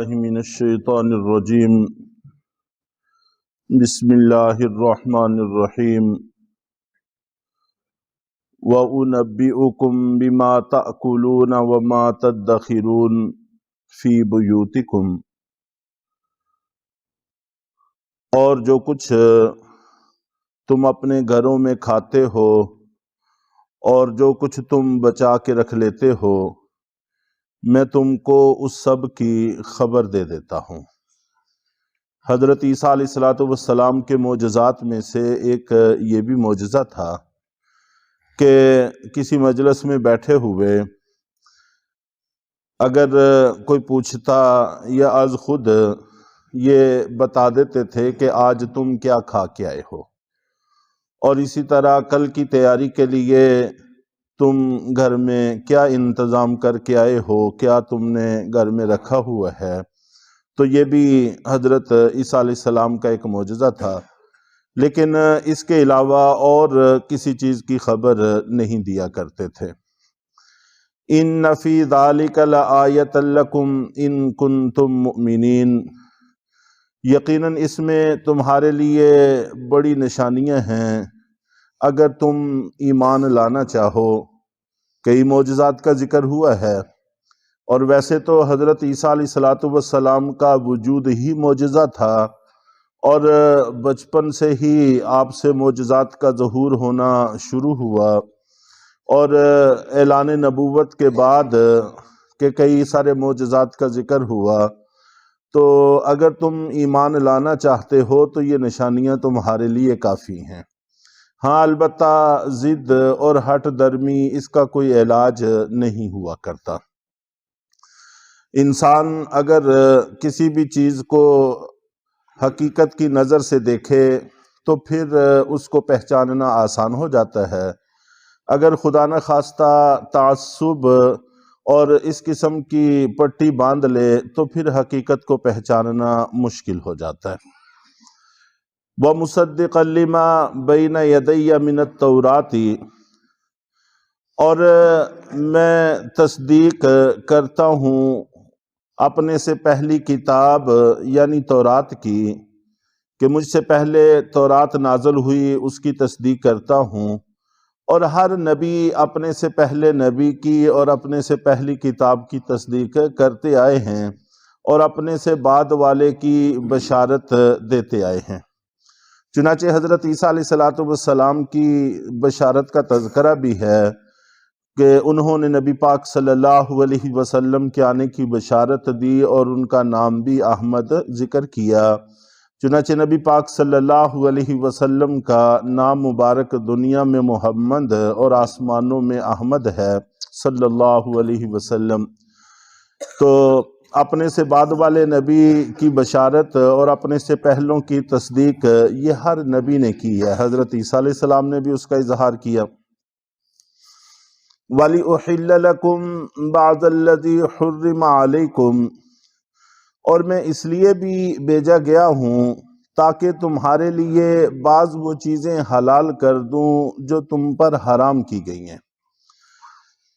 باللہ من الشیطان الرجیم بسم اللہ الرحمن الرحیم وَأُنَبِّئُكُم بِمَا تَأْكُلُونَ وَمَا تَدَّخِرُونَ فِي بُيُوتِكُمْ، اور جو کچھ تم اپنے گھروں میں کھاتے ہو اور جو کچھ تم بچا کے رکھ لیتے ہو، میں تم کو اس سب کی خبر دے دیتا ہوں۔ حضرت عیسیٰ علیہ السلام کے معجزات میں سے ایک یہ بھی معجزہ تھا کہ کسی مجلس میں بیٹھے ہوئے اگر کوئی پوچھتا یا از خود یہ بتا دیتے تھے کہ آج تم کیا کھا کے آئے ہو، اور اسی طرح کل کی تیاری کے لیے تم گھر میں کیا انتظام کر کے آئے ہو، کیا تم نے گھر میں رکھا ہوا ہے۔ تو یہ بھی حضرت عیسیٰ علیہ السلام کا ایک معجزہ تھا، لیکن اس کے علاوہ اور کسی چیز کی خبر نہیں دیا کرتے تھے۔ ان فی ذالک لآیۃ لکم ان کنتم مؤمنین، یقیناً اس میں تمہارے لیے بڑی نشانیاں ہیں اگر تم ایمان لانا چاہو۔ کئی معجزات کا ذکر ہوا ہے، اور ویسے تو حضرت عیسیٰ علیہ السلام کا وجود ہی معجزہ تھا، اور بچپن سے ہی آپ سے معجزات کا ظہور ہونا شروع ہوا، اور اعلان نبوت کے بعد کہ کئی سارے معجزات کا ذکر ہوا۔ تو اگر تم ایمان لانا چاہتے ہو تو یہ نشانیاں تمہارے لیے کافی ہیں۔ ہاں، البتہ ضد اور ہٹ درمی اس کا کوئی علاج نہیں ہوا کرتا۔ انسان اگر کسی بھی چیز کو حقیقت کی نظر سے دیکھے تو پھر اس کو پہچاننا آسان ہو جاتا ہے۔ اگر خدا نہ خواستہ تعصب اور اس قسم کی پٹی باندھ لے تو پھر حقیقت کو پہچاننا مشکل ہو جاتا ہے۔ وَمُصَدِّقًا لِمَا بَيْنَ يَدَيَّ مِنَ التَّوْرَاةِ، اور میں تصدیق کرتا ہوں اپنے سے پہلی کتاب یعنی تورات کی، کہ مجھ سے پہلے تورات نازل ہوئی اس کی تصدیق کرتا ہوں، اور ہر نبی اپنے سے پہلے نبی کی اور اپنے سے پہلی کتاب کی تصدیق کرتے آئے ہیں، اور اپنے سے بعد والے کی بشارت دیتے آئے ہیں۔ چنانچہ حضرت عیسیٰ علیہ السلام کی بشارت کا تذکرہ بھی ہے کہ انہوں نے نبی پاک صلی اللہ علیہ وسلم کے آنے کی بشارت دی، اور ان کا نام بھی احمد ذکر کیا۔ چنانچہ نبی پاک صلی اللہ علیہ وسلم کا نام مبارک دنیا میں محمد اور آسمانوں میں احمد ہے صلی اللہ علیہ وسلم۔ تو اپنے سے بعد والے نبی کی بشارت اور اپنے سے پہلوں کی تصدیق یہ ہر نبی نے کی ہے۔ حضرت عیسیٰ علیہ السلام نے بھی اس کا اظہار کیا۔ وَلِأُحِلَّ لَكُمْ بَعْضَ الَّذِي حُرِّمَ عَلَيْكُمْ، اور میں اس لیے بھی بھیجا گیا ہوں تاکہ تمہارے لیے بعض وہ چیزیں حلال کر دوں جو تم پر حرام کی گئی ہیں۔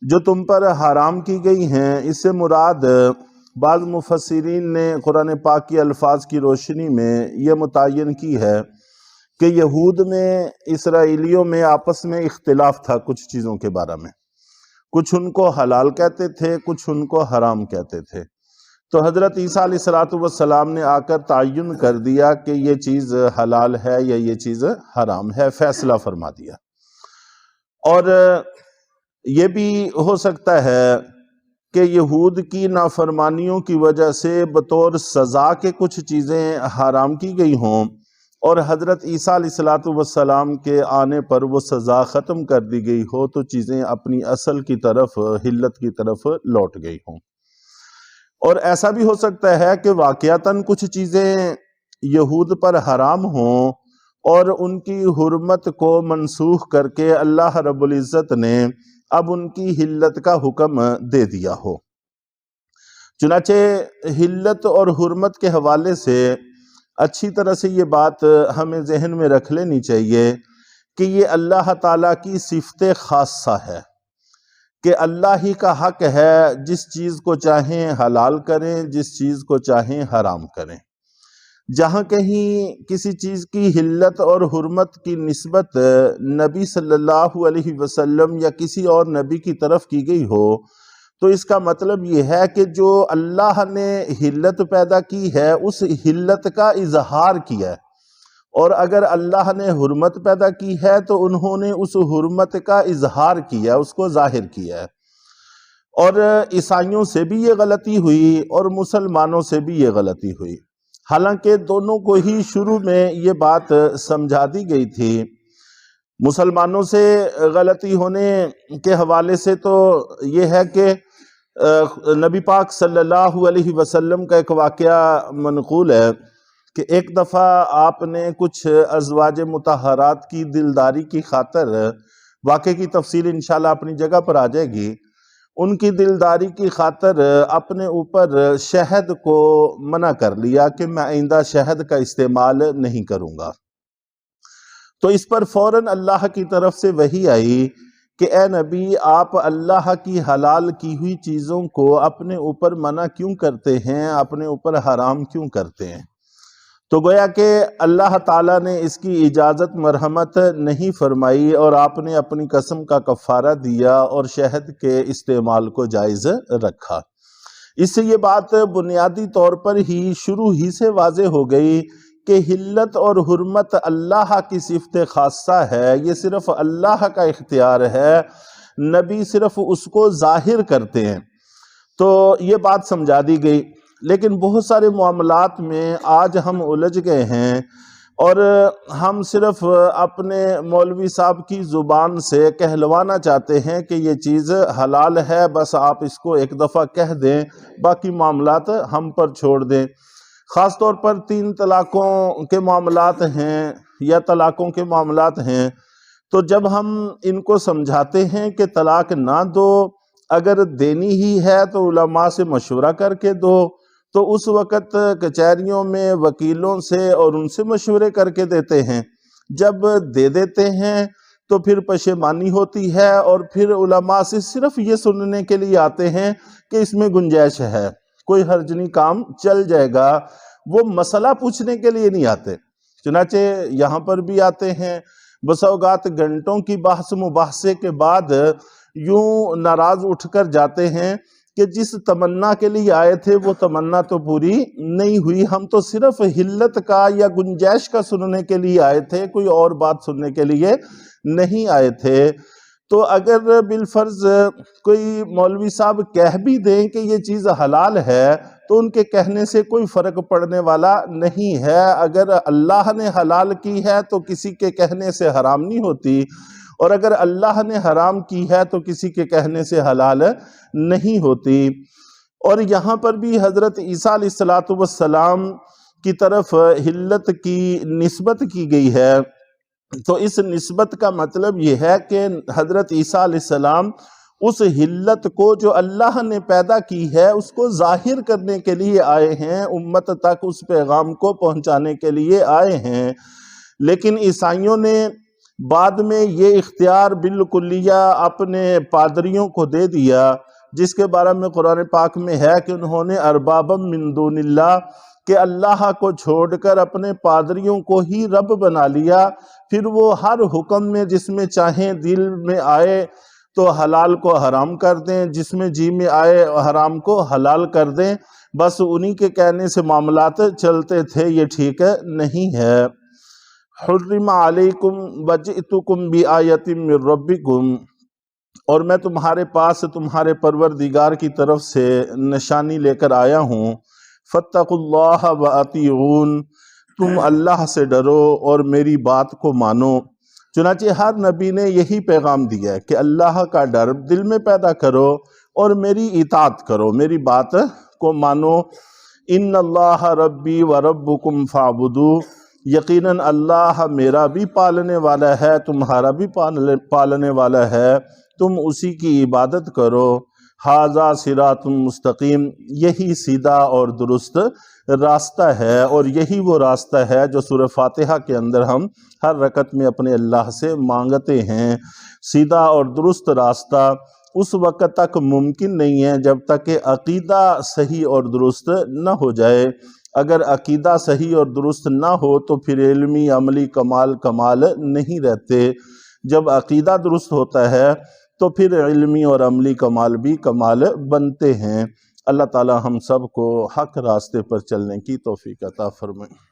جو تم پر حرام کی گئی ہیں، اس سے مراد بعض مفسرین نے قرآن پاک کی الفاظ کی روشنی میں یہ متعین کی ہے کہ یہود میں اسرائیلیوں میں آپس میں اختلاف تھا کچھ چیزوں کے بارے میں، کچھ ان کو حلال کہتے تھے، کچھ ان کو حرام کہتے تھے۔ تو حضرت عیسیٰ علیہ السلام نے آ کر تعین کر دیا کہ یہ چیز حلال ہے یا یہ چیز حرام ہے، فیصلہ فرما دیا۔ اور یہ بھی ہو سکتا ہے کہ یہود کی نافرمانیوں کی وجہ سے بطور سزا کے کچھ چیزیں حرام کی گئی ہوں، اور حضرت عیسیٰ علیہ السلام کے آنے پر وہ سزا ختم کر دی گئی ہو، تو چیزیں اپنی اصل کی طرف، حلت کی طرف لوٹ گئی ہوں۔ اور ایسا بھی ہو سکتا ہے کہ واقعتاً کچھ چیزیں یہود پر حرام ہوں، اور ان کی حرمت کو منسوخ کر کے اللہ رب العزت نے اب ان کی حلت کا حکم دے دیا ہو۔ چنانچہ حلت اور حرمت کے حوالے سے اچھی طرح سے یہ بات ہمیں ذہن میں رکھ لینی چاہیے کہ یہ اللہ تعالیٰ کی صفت خاصہ ہے کہ اللہ ہی کا حق ہے، جس چیز کو چاہیں حلال کریں، جس چیز کو چاہیں حرام کریں۔ جہاں کہیں کسی چیز کی حلت اور حرمت کی نسبت نبی صلی اللہ علیہ وسلم یا کسی اور نبی کی طرف کی گئی ہو تو اس کا مطلب یہ ہے کہ جو اللہ نے حلت پیدا کی ہے اس حلت کا اظہار کیا ہے، اور اگر اللہ نے حرمت پیدا کی ہے تو انہوں نے اس حرمت کا اظہار کیا، اس کو ظاہر کیا ہے۔ اور عیسائیوں سے بھی یہ غلطی ہوئی اور مسلمانوں سے بھی یہ غلطی ہوئی، حالانکہ دونوں کو ہی شروع میں یہ بات سمجھا دی گئی تھی۔ مسلمانوں سے غلطی ہونے کے حوالے سے تو یہ ہے کہ نبی پاک صلی اللہ علیہ وسلم کا ایک واقعہ منقول ہے کہ ایک دفعہ آپ نے کچھ ازواج مطہرات کی دلداری کی خاطر، واقعے کی تفصیل انشاءاللہ اپنی جگہ پر آ جائے گی، ان کی دلداری کی خاطر اپنے اوپر شہد کو منع کر لیا کہ میں آئندہ شہد کا استعمال نہیں کروں گا۔ تو اس پر فوراً اللہ کی طرف سے وحی آئی کہ اے نبی، آپ اللہ کی حلال کی ہوئی چیزوں کو اپنے اوپر منع کیوں کرتے ہیں، اپنے اوپر حرام کیوں کرتے ہیں؟ تو گویا کہ اللہ تعالیٰ نے اس کی اجازت مرحمت نہیں فرمائی اور آپ نے اپنی قسم کا کفارہ دیا اور شہد کے استعمال کو جائز رکھا۔ اس سے یہ بات بنیادی طور پر ہی شروع ہی سے واضح ہو گئی کہ حلت اور حرمت اللہ کی صفت خاصہ ہے، یہ صرف اللہ کا اختیار ہے، نبی صرف اس کو ظاہر کرتے ہیں۔ تو یہ بات سمجھا دی گئی، لیکن بہت سارے معاملات میں آج ہم الجھ گئے ہیں اور ہم صرف اپنے مولوی صاحب کی زبان سے کہلوانا چاہتے ہیں کہ یہ چیز حلال ہے، بس آپ اس کو ایک دفعہ کہہ دیں، باقی معاملات ہم پر چھوڑ دیں۔ خاص طور پر 3 طلاقوں کے معاملات ہیں یا طلاقوں کے معاملات ہیں، تو جب ہم ان کو سمجھاتے ہیں کہ طلاق نہ دو، اگر دینی ہی ہے تو علماء سے مشورہ کر کے دو، تو اس وقت کچہریوں میں وکیلوں سے اور ان سے مشورے کر کے دیتے ہیں۔ جب دے دیتے ہیں تو پھر پشیمانی ہوتی ہے اور پھر علماء سے صرف یہ سننے کے لیے آتے ہیں کہ اس میں گنجائش ہے، کوئی حرج نہیں، کام چل جائے گا، وہ مسئلہ پوچھنے کے لیے نہیں آتے۔ چنانچہ یہاں پر بھی آتے ہیں، بسا اوقات گھنٹوں کی بحث مباحثے کے بعد یوں ناراض اٹھ کر جاتے ہیں کہ جس تمنا کے لیے آئے تھے وہ تمنا تو پوری نہیں ہوئی، ہم تو صرف حلت کا یا گنجائش کا سننے کے لیے آئے تھے، کوئی اور بات سننے کے لیے نہیں آئے تھے۔ تو اگر بالفرض کوئی مولوی صاحب کہہ بھی دیں کہ یہ چیز حلال ہے تو ان کے کہنے سے کوئی فرق پڑنے والا نہیں ہے۔ اگر اللہ نے حلال کی ہے تو کسی کے کہنے سے حرام نہیں ہوتی، اور اگر اللہ نے حرام کی ہے تو کسی کے کہنے سے حلال نہیں ہوتی۔ اور یہاں پر بھی حضرت عیسیٰ علیہ السلام کی طرف حلت کی نسبت کی گئی ہے، تو اس نسبت کا مطلب یہ ہے کہ حضرت عیسیٰ علیہ السلام اس حلت کو جو اللہ نے پیدا کی ہے اس کو ظاہر کرنے کے لیے آئے ہیں، امت تک اس پیغام کو پہنچانے کے لیے آئے ہیں۔ لیکن عیسائیوں نے بعد میں یہ اختیار بالکلیہ اپنے پادریوں کو دے دیا، جس کے بارے میں قرآن پاک میں ہے کہ انہوں نے اربابا من دون اللہ، کہ اللہ کو چھوڑ کر اپنے پادریوں کو ہی رب بنا لیا، پھر وہ ہر حکم میں جس میں چاہیں دل میں آئے تو حلال کو حرام کر دیں، جس میں جی میں آئے حرام کو حلال کر دیں، بس انہی کے کہنے سے معاملات چلتے تھے۔ یہ ٹھیک نہیں ہے۔ حرم علیکم وجئتکم بآیۃ من ربکم، اور میں تمہارے پاس تمہارے پروردگار کی طرف سے نشانی لے کر آیا ہوں، فاتقوا اللہ واطیعون، تم اللہ سے ڈرو اور میری بات کو مانو۔ چنانچہ ہر نبی نے یہی پیغام دیا ہے کہ اللہ کا ڈر دل میں پیدا کرو اور میری اطاعت کرو، میری بات کو مانو۔ ان اللہ ربی و ربکم فاعبدو، یقیناً اللہ میرا بھی پالنے والا ہے، تمہارا بھی پالنے والا ہے، تم اسی کی عبادت کرو۔ ھذا صراط مستقیم، یہی سیدھا اور درست راستہ ہے، اور یہی وہ راستہ ہے جو سورہ فاتحہ کے اندر ہم ہر رکعت میں اپنے اللہ سے مانگتے ہیں۔ سیدھا اور درست راستہ اس وقت تک ممکن نہیں ہے جب تک کہ عقیدہ صحیح اور درست نہ ہو جائے۔ اگر عقیدہ صحیح اور درست نہ ہو تو پھر علمی عملی کمال نہیں رہتے۔ جب عقیدہ درست ہوتا ہے تو پھر علمی اور عملی کمال بھی کمال بنتے ہیں۔ اللہ تعالی ہم سب کو حق راستے پر چلنے کی توفیق عطا فرمائے۔